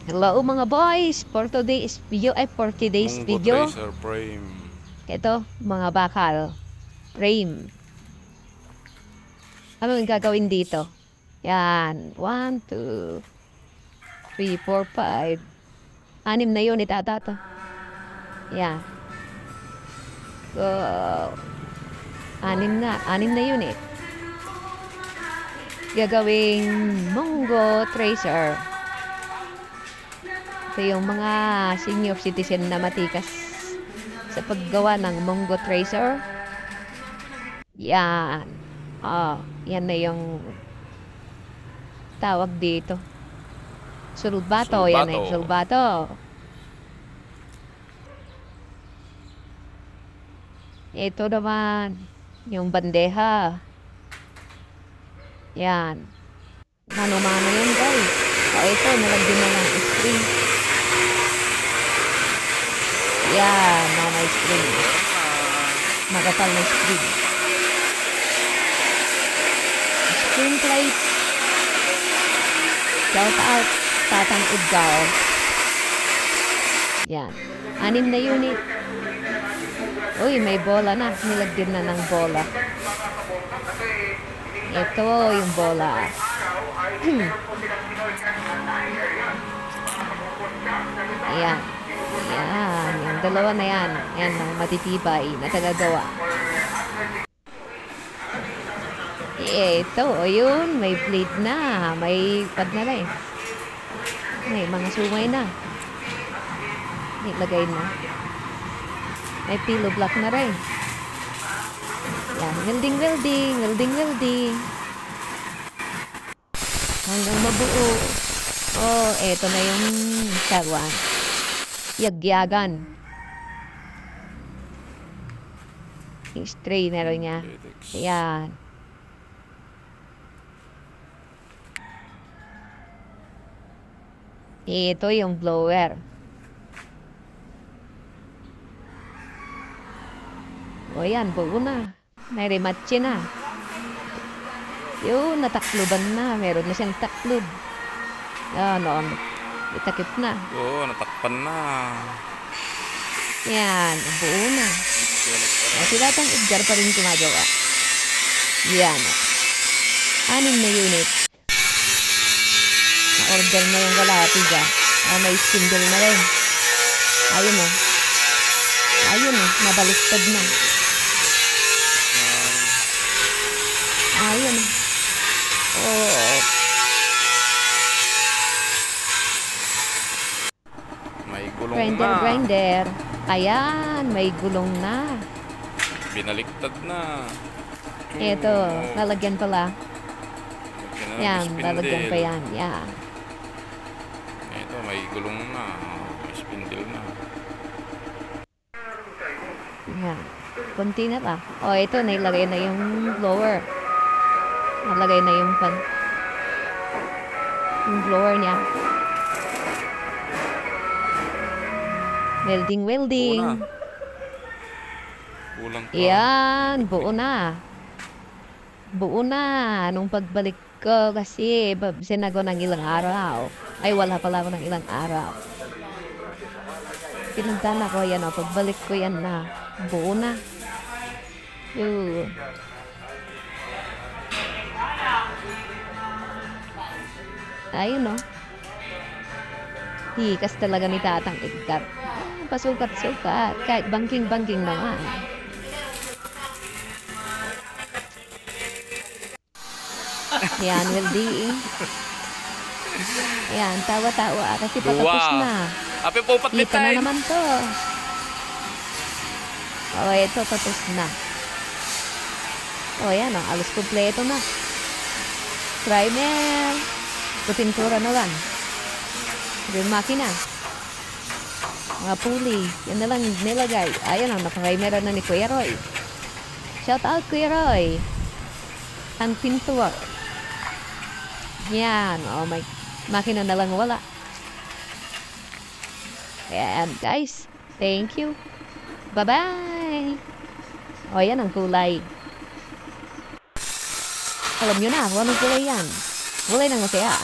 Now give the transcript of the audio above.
Hello mga boys, for today's video ay for today's Mungo video. Tracer Frame. Ito, mga bakal. Frame. Ano yung gagawin dito? Yan. 1, 2, 3, 4, 5. 6 na unit ata to. Yan. So, 6 na unit. Gagawing Mungo Tracer. Ito yung mga senior citizen na matikas sa paggawa ng Mungo Tracer. Yan. Yan na yung tawag dito. Sulbato. Yan eh, sulbato. Ito naman, yung bandeja. Yan. Mano-mano yan guys. Ito, nalagyan na ng string. Yan, may string. Magapal na string. String plate. Shout out, Tatang Edgar. Yan. 6 na unit. Uy, may bola na. Nilagyan na ng bola. Ito yung bola. Ayan. Ayan. Yung dalawa na yan. Ayan, mga matitibay na tagagawa. Ito, yun. May blade na. May pad na rin. May mga sungay na. Nilagay na. May pillow block na rin. Yan. Welding. Hanggang mabuo. Eto na yung sawan. Yagyagan. Yung strainer niya. Ayan. Ito yung blower. Yan, buo na. May rematche na. Yun, natakluban na. Meron na siyang taklob. Noon. Itakip na. Oo, natakpan na. Yan, buo na. Si Tatang Edgar pa rin gumagawa. Yan. 6 na unit. Na-order na yung kalahati dyan. May spindle na rin. Ayun o. Nabalistad na. Ayun. May gulong na. Grinder. Ayan, may gulong na. Binaliktad na. Ito, lalagyan pala. Yan, lalagyan pa yan. Yan. Ito, may gulong na. May spindle na. Yan. Kunti na lang. Ito, nailagay na yung blower. Nalagay na yung blower niya. Welding. Kulang pa. Yan, buo na. Nung pagbalik ko kasi sinago ng ilang araw. Ay, wala pala ako ng ilang araw. Pinuntan ako yan o. Pagbalik ko yan na. Buo na. Yun. Ayun o. Hikas talaga ni Tatang Edgar. Pasukat-sukat. Kahit banking-banking naman. Yan, welding. Ayan, tawa-tawa. Kasi patapos na. Ape po Kita na patitay. naman to. Ito, tapos na. Yan, alos kompleto na. Primer. Pintura na lang. Yung makina. Mga pulley. Yan na lang nilagay. Ayan o, naprimer na ni Kuya Roy. Shout out Kuya Roy. Ang pintura. Yan. May makina na lang wala. Ayan guys. Thank you. Bye-bye. Yan ang kulay. Alam nyo na kung anong kulay yan. Kulay ng masaya.